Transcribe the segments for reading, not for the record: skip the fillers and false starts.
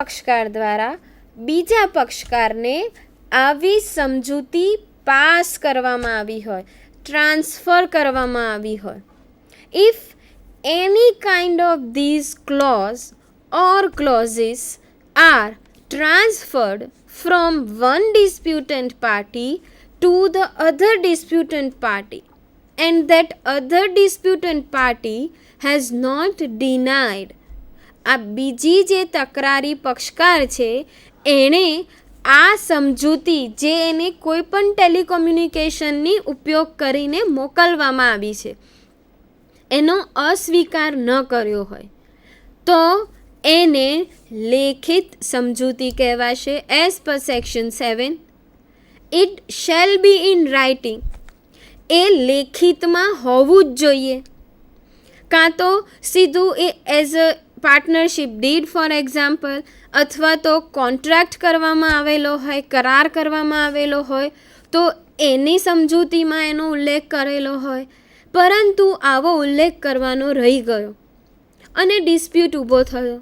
પક્ષકાર દ્વારા બીજા પક્ષકારને આવી સમજૂતી પાસ કરવામાં આવી હોય, ટ્રાન્સફર કરવામાં આવી હોય. If any kind of these clause or clauses are transferred from one disputant party to the other disputant party and that other disputant party has not denied, આ બીજી જે તકરારી પક્ષકાર છે એણે આ સમજૂતી જે એને કોઈ પણ ટેલિકોમ્યુનિકેશનની ઉપયોગ કરીને મોકલવામાં આવી છે એનો અસ્વીકાર ન કર્યો હોય તો એને લેખિત સમજૂતી કહેવાશે. As per section 7 it shall be in writing, એ લેખિતમાં હોવું જ જોઈએ. કાં તો સીધું એ as a partnership deed for example, અથવા તો કોન્ટ્રાક્ટ કરવામાં આવેલો હોય, કરાર કરવામાં આવેલો હોય તો એની સમજૂતીમાં એનો ઉલ્લેખ કરેલો હોય. પરંતુ આવો ઉલ્લેખ કરવાનો રહી ગયો અને ડિસ્પ્યુટ ઊભો થયો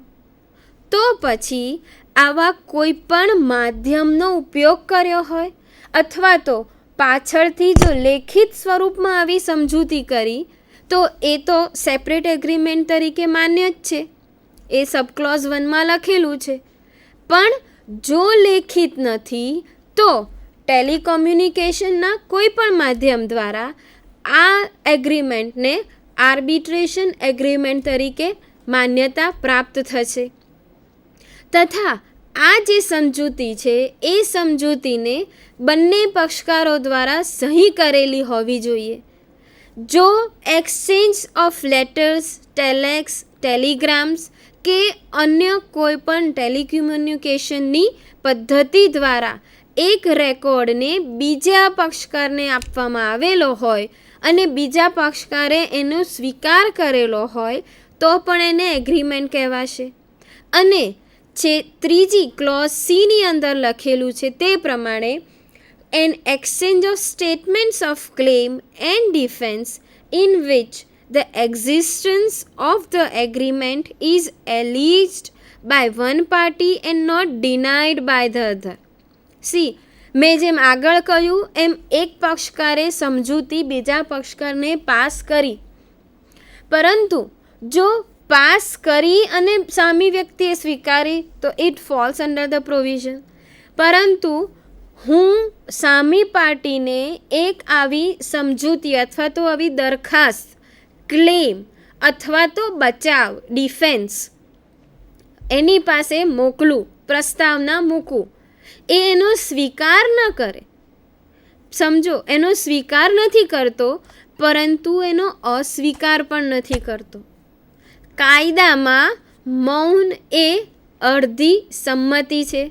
તો પછી આવા કોઈ પણ માધ્યમનો ઉપયોગ કર્યો હોય અથવા તો પાછળથી જો લેખિત સ્વરૂપમાં આવી સમજૂતી કરી તો એ તો સેપરેટ એગ્રીમેન્ટ તરીકે માન્ય જ છે, એ સબક્લોઝ 1માં લખેલું છે. પણ જો લેખિત નથી તો ટેલિકોમ્યુનિકેશનના કોઈ પણ માધ્યમ દ્વારા આ એગ્રીમેન્ટને આર્બિટ્રેશન એગ્રીમેન્ટ તરીકે માન્યતા પ્રાપ્ત થશે. તથા આ જે સમજૂતી છે એ સમજૂતીને બંને પક્ષકારો દ્વારા સહી કરેલી હોવી જોઈએ. જો એક્સચેન્જ ઓફ લેટર્સ, ટેલેક્સ, ટેલિગ્રામ્સ કે અન્ય કોઈ પણ ટેલિકોમ્યુનિકેશનની પદ્ધતિ દ્વારા એક રેકોર્ડને બીજા પક્ષકારને આપવામાં આવેલો હોય અને બીજા પક્ષકારે એનો સ્વીકાર કરેલો હોય તો પણ એને એગ્રીમેન્ટ કહેવાશે. અને ત્રીજી ક્લોઝ સીની અંદર લખેલું છે તે પ્રમાણે an exchange of statements of claim and defence in which the existence of the agreement is alleged by one party and not denied by the other. See, મેં જેમ આગળ કહ્યું એમ એક પક્ષકારે સમજૂતી બીજા પક્ષકારને પાસ કરી, પરંતુ જો પાસ કરી અને સામી વ્યક્તિએ સ્વીકારી તો it false under the provision. પરંતુ હું સામી પાર્ટીને એક આવી સમજૂતી અથવા તો આવી દરખાસ્ત, ક્લેમ અથવા તો બચાવ, ડિફેન્સ એની પાસે મોકલું, પ્રસ્તાવના મૂકું, એ એનો સ્વીકાર ન કરે, સમજો એનો સ્વીકાર નથી કરતો પરંતુ એનો અસ્વીકાર પણ નથી કરતો. કાયદામાં મૌન એ અડધી સંમતિ છે.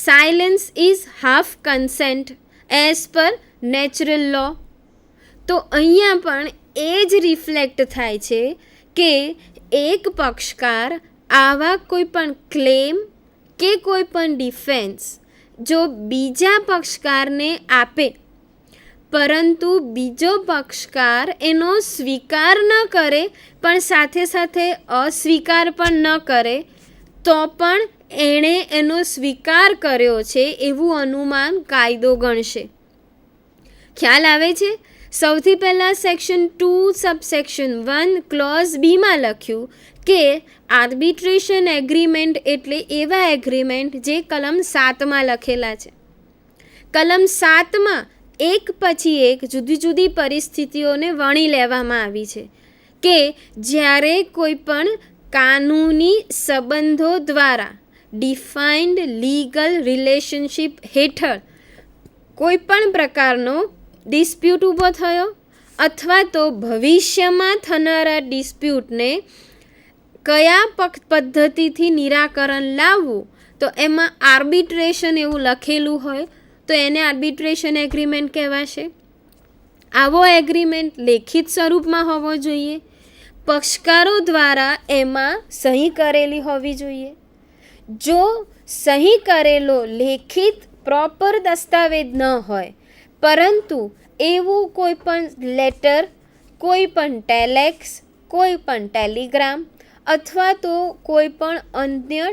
Silence is half consent as per natural law. તો અહીંયા પણ એ જ રિફ્લેક્ટ થાય છે કે એક પક્ષકાર આવા કોઈ પણ ક્લેમ કે કોઈ પણ ડિફેન્સ જો બીજા પક્ષકારને આપે પરંતુ બીજો પક્ષકાર એનો સ્વીકાર ન કરે પણ સાથે સાથે અસ્વીકાર પણ ન કરે તો પણ એણે એનો સ્વીકાર કર્યો છે એવું અનુમાન કાયદો ગણશે. ખ્યાલ આવે છે? સૌથી પહેલાં સેક્શન 2 સબસેક્શન 1 ક્લોઝ બીમાં લખ્યું કે આર્બિટ્રેશન એગ્રીમેન્ટ એટલે એવા એગ્રીમેન્ટ જે કલમ 7માં લખેલા છે. કલમ 7માં એક પછી એક જુદી જુદી પરિસ્થિતિઓને વણી લેવામાં આવી છે કે જ્યારે કોઈ પણ કાનૂની સંબંધો દ્વારા ડિફાઇન્ડ લીગલ રિલેશનશિપ હેઠળ કોઈ પણ પ્રકારનો ડિસ્પ્યુટ ઊભો થયો અથવા તો ભવિષ્યમાં થનારા ડિસ્પ્યુટને કયા પદ્ધતિથી નિરાકરણ લાવવું તો એમાં આર્બિટ્રેશન એવું લખેલું હોય તો એને આર્બિટ્રેશન એગ્રીમેન્ટ કહેવાશે. આવો એગ્રીમેન્ટ લેખિત સ્વરૂપમાં હોવો જોઈએ, પક્ષકારો દ્વારા એમાં સહી કરેલી હોવી જોઈએ. જો સહી કરેલો લેખિત પ્રોપર દસ્તાવેજ ન હોય પરંતુ એવું કોઈ પણ લેટર, કોઈ પણ ટેલેક્સ, કોઈ પણ ટેલિગ્રામ અથવા તો કોઈ પણ અન્ય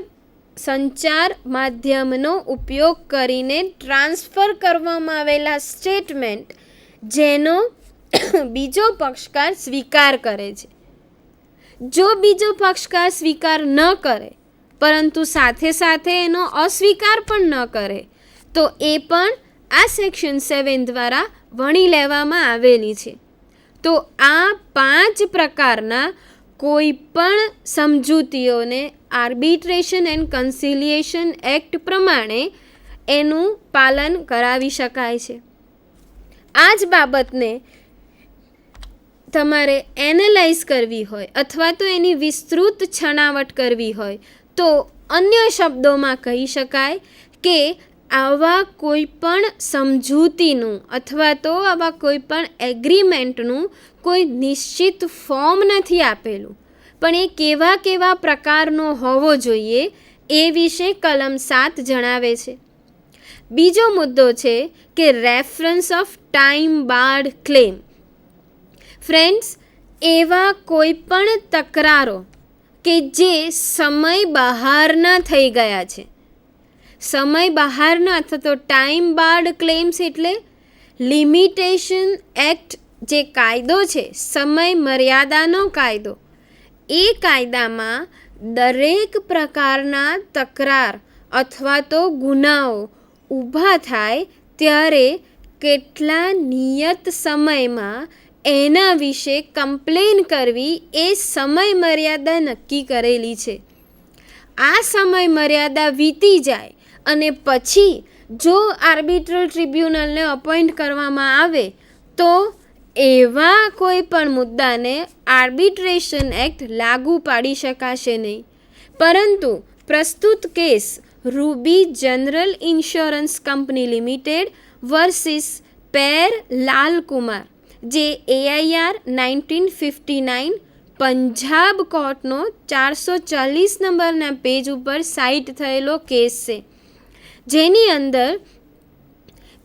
સંચાર માધ્યમનો ઉપયોગ કરીને ટ્રાન્સફર કરવામાં આવેલા સ્ટેટમેન્ટ જેનો બીજો પક્ષકાર સ્વીકાર કરે છે. જો બીજો પક્ષકાર સ્વીકાર ન કરે પરંતુ સાથે સાથે એનો અસ્વીકાર પણ ન કરે તો એ પણ આ સેક્શન 7 દ્વારા વણી લેવામાં આવેલી છે. તો આ 5 પ્રકારના કોઈ પણ સમજૂતીઓને આર્બિટ્રેશન એન્ડ કન્સિલિએશન એક્ટ પ્રમાણે એનું પાલન કરાવી શકાય છે. આ જ બાબતને તમારે એનાલાઇઝ કરવી હોય અથવા તો એની વિસ્તૃત છણાવટ કરવી હોય તો અન્ય શબ્દોમાં કહી શકાય કે આવા કોઈ પણ સમજૂતીનું અથવા તો આવા કોઈ પણ એગ્રીમેન્ટનું કોઈ નિશ્ચિત ફોર્મ નથી આપેલું, પણ એ કેવા કેવા પ્રકારનો હોવો જોઈએ એ વિશે કલમ 7 જણાવે છે. બીજો મુદ્દો છે કે reference of time barred claim. Friends, એવા કોઈ પણ તકરારો કે જે સમય બહારના થઈ ગયા છે, સમય બહારના અથવા તો ટાઈમ બાર્ડ ક્લેમ્સ એટલે લિમિટેશન એક્ટ જે કાયદો છે, સમય મર્યાદાનો કાયદો, એ કાયદામાં દરેક પ્રકારના તકરાર અથવા તો ગુનાઓ ઊભા થાય ત્યારે કેટલા નિયત સમયમાં એના વિશે કમ્પ્લેન કરવી એ સમય મર્યાદા નક્કી કરેલી છે. આ સમય મર્યાદા વીતી જાય અને પછી જો આર્બિટ્રલ ટ્રિબ્યુનલને અપોઇન્ટ કરવામાં આવે તો એવા કોઈ પણ મુદ્દાને આર્બિટ્રેશન એક્ટ લાગુ પાડી શકાશે નહીં. પરંતુ પ્રસ્તુત case Ruby general insurance company limited versus Pearey Lalkumar જે AIR 1959 પંજાબ કોર્ટનો 440 નંબરના પેજ ઉપર સાઇટ થયેલો કેસ છે, જેની અંદર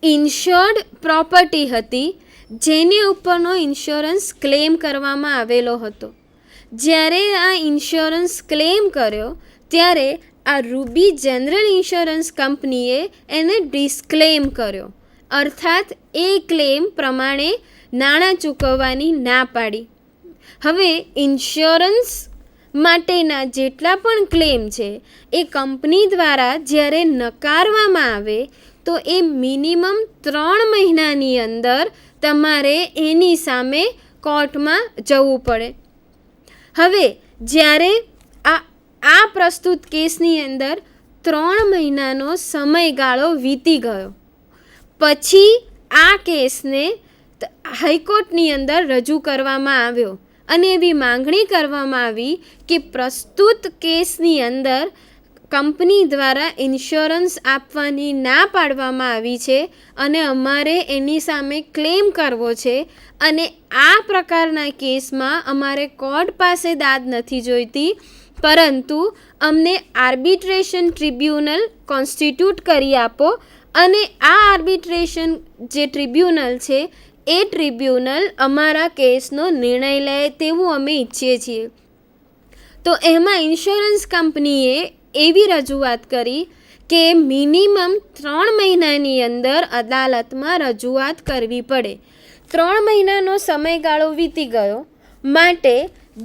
ઇન્શ્યોર્ડ પ્રોપર્ટી હતી જેની ઉપરનો ઇન્સ્યોરન્સ ક્લેમ કરવામાં આવેલો હતો. જ્યારે આ ઇન્સ્યોરન્સ ક્લેમ કર્યો ત્યારે આ રૂબી જનરલ ઇન્સ્યોરન્સ કંપનીએ એને ડિસ્ક્લેમ કર્યો, અર્થાત એ ક્લેમ પ્રમાણે નાણાં ચૂકવવાની ના પાડી. હવે ઇન્સ્યોરન્સ માટેના જેટલા પણ ક્લેમ છે એ કંપની દ્વારા જ્યારે નકારવામાં આવે તો એ મિનિમમ 3 મહિનાની અંદર તમારે એની સામે કોર્ટમાં જવું પડે. હવે જ્યારે આ પ્રસ્તુત કેસની અંદર 3 મહિનાનો સમયગાળો વીતી ગયો પછી આ કેસને હાઈકોર્ટની અંદર રજૂ કરવામાં આવ્યો અને એવી માંગણી કરવામાં આવી કે પ્રસ્તુત કેસની અંદર કંપની દ્વારા ઇન્સ્યોરન્સ આપવાની ના પાડવામાં આવી છે અને અમારે એની સામે ક્લેમ કરવો છે અને આ પ્રકારના કેસમાં અમારે કોર્ટ પાસે દાદ નથી જોઈતી, પરંતુ અમને આર્બિટ્રેશન ટ્રિબ્યુનલ કોન્સ્ટિટ્યૂટ કરી આપો અને આ આર્બિટ્રેશન જે ટ્રિબ્યુનલ છે એ ટ્રિબ્યુનલ અમારા કેસનો નિર્ણય લે તેવું અમે ઈચ્છીએ છીએ. તો એમાં ઇન્સ્યોરન્સ કંપનીએ એવી રજૂઆત કરી કે મિનિમમ 3 મહિનાની અંદર અદાલતમાં રજૂઆત કરવી પડે. 3 મહિનાનો સમયગાળો વીતી ગયો માટે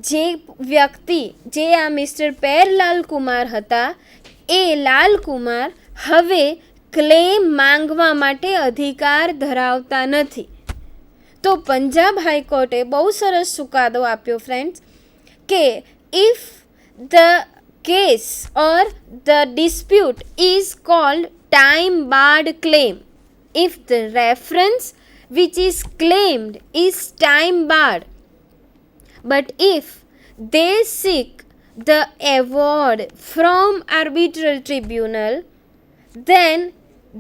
જે વ્યક્તિ જે આ મિસ્ટર પેર લાલકુમાર હતા એ લાલકુમાર હવે ક્લેમ માંગવા માટે અધિકાર ધરાવતા નથી. તો પંજાબ હાઈકોર્ટે બહુ સરસ ચુકાદો આપ્યો ફ્રેન્ડ્સ કે if the case or the dispute is called time barred claim, if the reference which is claimed is time barred, but if they seek the award from arbitral tribunal, then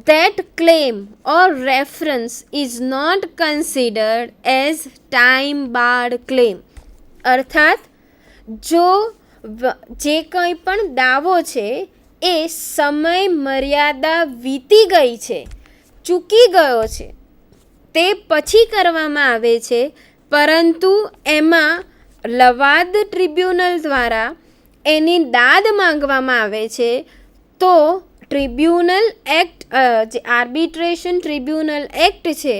that claim or reference is not considered as time barred claim. અર્થાત જો જે કંઈ પણ દાવો છે એ સમય મર્યાદા વીતી ગઈ છે, ચૂકી ગયો છે, તે પછી કરવામાં આવે છે, પરંતુ એમાં લવાદ ટ્રિબ્યુનલ દ્વારા એની દાદ માંગવામાં આવે છે તો ટ્રિબ્યુનલ એક્ટ, જે આર્બિટ્રેશન ટ્રિબ્યુનલ એક્ટ છે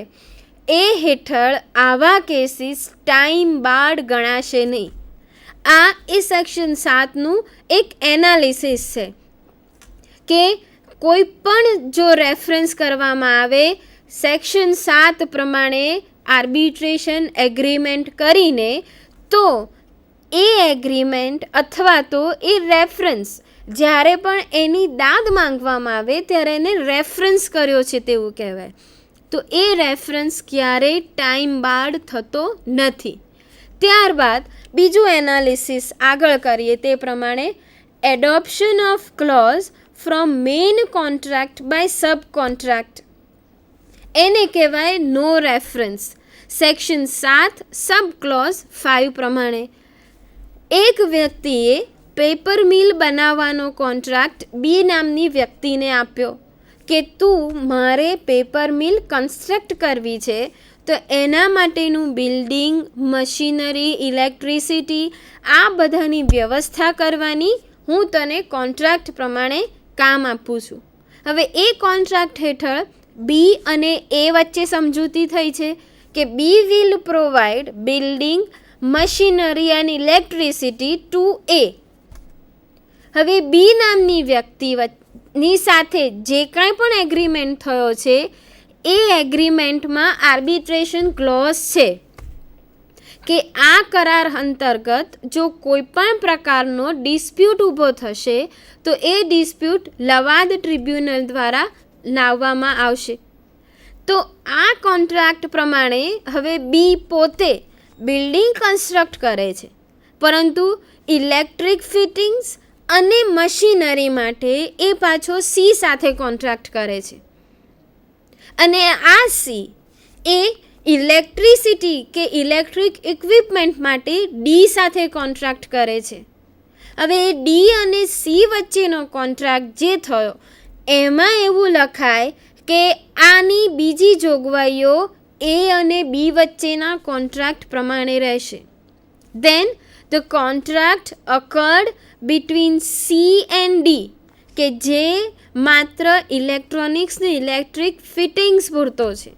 એ હેઠળ આવા કેસીસ ટાઈમ બાર્ડ ગણાશે નહીં. આ એ સેક્શન 7નું એક એનાલિસિસ છે કે કોઈ પણ જો રેફરન્સ કરવામાં આવે સેક્શન 7 પ્રમાણે આર્બિટ્રેશન એગ્રીમેન્ટ કરીને તો એ એગ્રીમેન્ટ અથવા તો એ રેફરન્સ જ્યારે પણ એની દાદ માંગવામાં આવે ત્યારે એને રેફરન્સ કર્યો છે તેવું કહેવાય. તો એ રેફરન્સ ક્યારેય ટાઈમ બાર્ડ થતો નથી. ત્યારબાદ બીજું એનાલિસિસ આગળ કરીએ તે પ્રમાણે adoption of clause from main contract by sub contract, એને કહેવાય નો રેફરન્સ. સેક્શન 7 સબ ક્લોઝ 5 પ્રમાણે એક વ્યક્તિએ પેપર મિલ બનાવવાનો કોન્ટ્રાક્ટ બી નામની વ્યક્તિને આપ્યો કે તું મારે પેપર મિલ કન્સ્ટ્રક્ટ કરવી છે તો એના માટેનું બિલ્ડિંગ, મશીનરી, ઇલેક્ટ્રિસિટી આ બધાની વ્યવસ્થા કરવાની હું તને કોન્ટ્રાક્ટ પ્રમાણે કામ આપું છું. હવે એ કોન્ટ્રાક્ટ હેઠળ બી અને એ વચ્ચે સમજૂતી થઈ છે કે B will provide building, machinery and electricity to A. હવે બી નામની વ્યક્તિની સાથે જે કાંઈ પણ એગ્રીમેન્ટ થયો છે એ એગ્રીમેન્ટમાં આર્બિટ્રેશન ક્લોઝ છે કે આ કરાર અંતર્ગત જો કોઈ પણ પ્રકારનો ડિસ્પ્યુટ ઊભો થશે તો એ ડિસ્પ્યુટ લવાદ ટ્રિબ્યુનલ દ્વારા લાવવામાં આવશે. તો આ કોન્ટ્રાક્ટ પ્રમાણે હવે બી પોતે બિલ્ડિંગ કન્સ્ટ્રક્ટ કરે છે પરંતુ ઇલેક્ટ્રિક ફિટિંગ્સ અને મશીનરી માટે એ પાછો સી સાથે કોન્ટ્રાક્ટ કરે છે અને આ સી એ ઇલેક્ટ્રિસિટી કે ઇલેક્ટ્રિક ઇક્વિપમેન્ટ માટે ડી સાથે કોન્ટ્રાક્ટ કરે છે. હવે એ ડી અને સી વચ્ચેનો કોન્ટ્રાક્ટ જે થયો એમાં એવું લખાય કે આની બીજી જોગવાઈઓ એ અને બી વચ્ચેના કોન્ટ્રાક્ટ પ્રમાણે રહેશે. Then the contract accord between C and D કે જે માત્ર ઇલેક્ટ્રોનિક્સ ને ઇલેક્ટ્રિક ફિટિંગ્સ પૂરતો છે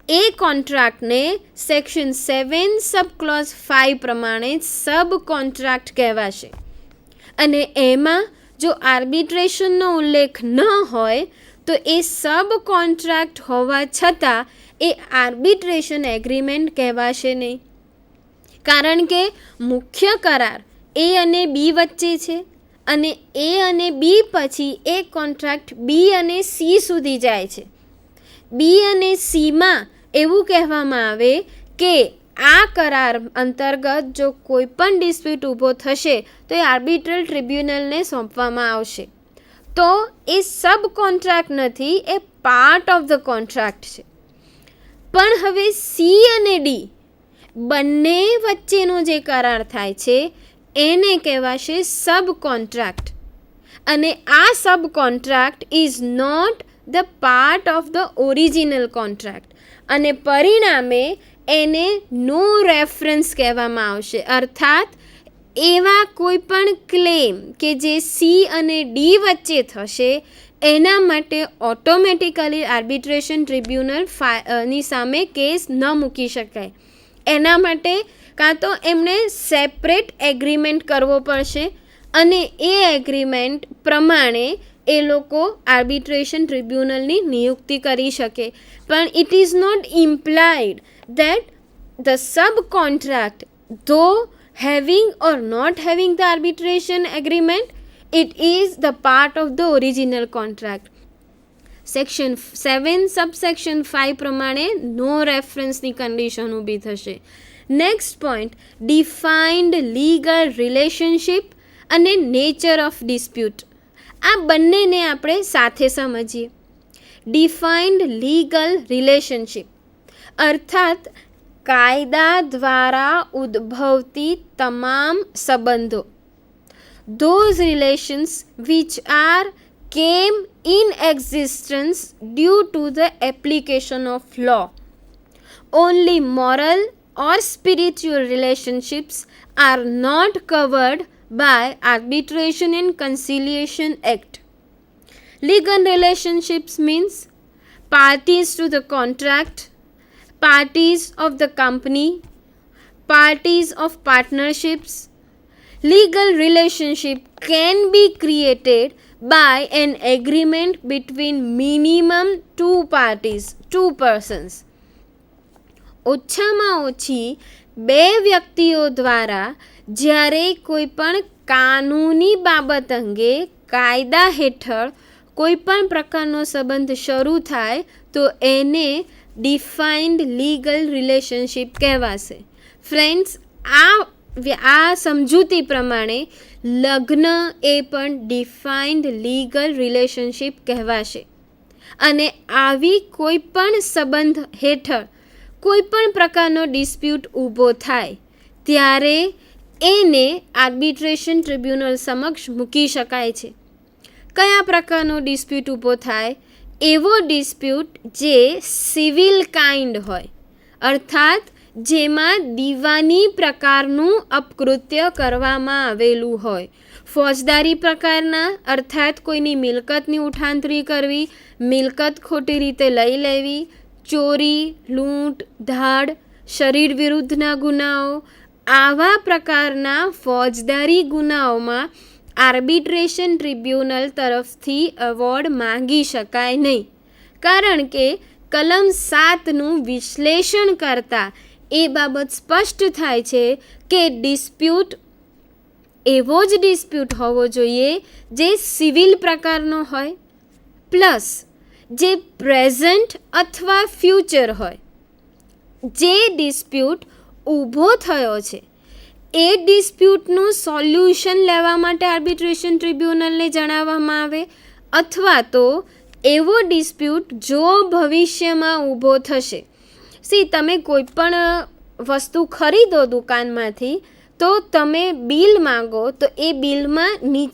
એ કોન્ટ્રાક્ટને સેક્શન 7 સબ ક્લોઝ 5 પ્રમાણે સબ કોન્ટ્રાક્ટ કહેવાશે. અને એમાં જો આર્બિટ્રેશનનો ઉલ્લેખ ન હોય તો એ સબ કોન્ટ્રાક્ટ હોવા છતાં એ આર્બિટ્રેશન એગ્રીમેન્ટ કહેવાશે નહીં, કારણ કે મુખ્ય કરાર એ અને બી વચ્ચે છે અને એ અને બી પછી એ કોન્ટ્રાક્ટ બી અને સી સુધી જાય છે. બી અને સીમાં એવું કહેવામાં આવે કે આ કરાર અંતર્ગત જો કોઈ પણ ડિસ્પ્યુટ ઊભો થશે તો એ આર્બિટ્રલ ટ્રિબ્યુનલને સોંપવામાં આવશે. તો એ સબ કોન્ટ્રાક્ટ નથી, એ પાર્ટ ઓફ ધ કોન્ટ્રાક્ટ છે. પણ હવે સી અને ડી બંને વચ્ચેનો જે કરાર થાય છે એને કહેવાશે સબ કોન્ટ્રાક્ટ અને આ subcontract is not the part of the original contract અને પરિણામે એને નો રેફરન્સ કહેવામાં આવશે. અર્થાત એવા કોઈ પણ ક્લેમ કે જે સી અને ડી વચ્ચે થશે એના માટે ઓટોમેટિકલી આર્બિટ્રેશન ટ્રિબ્યુનલ ની સામે કેસ ન મૂકી શકાય. એના માટે કાં તો એમણે સેપરેટ એગ્રીમેન્ટ કરવો પડશે અને એ એગ્રીમેન્ટ પ્રમાણે એ લોકો આર્બિટ્રેશન ટ્રિબ્યુનલની નિયુક્તિ કરી શકે. પણ it is not implied that the subcontract, though having or not having the arbitration agreement, it is the part of the original contract. Section 7 subsection 5 પ્રમાણે નો રેફરન્સની કન્ડિશન ઊભી થશે. Next point, defined legal relationship અને nature of dispute. આ બંનેને આપણે સાથે સમજીએ. Defined legal relationship અર્થાત કાયદા દ્વારા ઉદ્ભવતી તમામ સંબંધો, those relations which are came in existence due to the application of law. Only moral or spiritual relationships are not covered by Arbitration and Conciliation Act. Legal relationships means parties to the contract, parties of the company, parties of partnerships. Legal relationship can be created by an agreement between minimum two parties, two persons. ઓછામાં ઓછી બે વ્યક્તિઓ દ્વારા જ્યારે કોઈ પણ કાનૂની બાબત અંગે કાયદા હેઠળ કોઈ પણ પ્રકારનો સંબંધ શરૂ થાય તો એને ડિફાઇન્ડ લીગલ રિલેશનશિપ કહેવાશે. ફ્રેન્ડ્સ, આ સમજૂતી પ્રમાણે લગ્ન એ પણ ડિફાઇન્ડ લીગલ રિલેશનશિપ કહેવાશે. અને આવી કોઈ પણ સંબંધ હેઠળ કોઈ પણ પ્રકારનો ડિસ્પ્યુટ ઊભો થાય ત્યારે એને આર્બિટ્રેશન ટ્રિબ્યુનલ સમક્ષ મૂકી શકાય છે. કયા પ્રકારનો ડિસ્પ્યુટ ઊભો થાય? એવો ડિસ્પ્યુટ જે સિવિલ કાઇન્ડ હોય, અર્થાત જેમાં દીવાની પ્રકારનું અપકૃત્ય કરવામાં આવેલું હોય. ફોજદારી પ્રકારના, અર્થાત કોઈની મિલકતની ઉઠાંતરી કરવી, મિલકત ખોટી રીતે લઈ લેવી, ચોરી, લૂંટ, ધાડ, શરીર વિરુદ્ધના ગુનાઓ, આવા પ્રકારના ફોજદારી ગુનાઓમાં આર્બિટ્રેશન ટ્રિબ્યુનલ તરફથી એવોર્ડ માંગી શકાય નહીં. કારણ કે કલમ 7નું વિશ્લેષણ કરતાં એ બાબત સ્પષ્ટ થાય છે કે ડિસ્પ્યુટ એવો જ ડિસ્પ્યુટ હોવો જોઈએ જે સિવિલ પ્રકારનો હોય, પ્લસ જે પ્રેઝન્ટ અથવા ફ્યુચર હોય. જે ડિસ્પ્યુટ ઊભો થયો છે એ ડિસ્પ્યુટનું સોલ્યુશન લેવા માટે આર્બિટ્રેશન ટ્રિબ્યુનલને જણાવવામાં આવે, અથવા તો એવો ડિસ્પ્યુટ જો ભવિષ્યમાં ઊભો થશે. તમે કોઈ પણ વસ્તુ ખરીદો દુકાનમાંથી તો તમે બિલ માંગો તો એ બિલમાં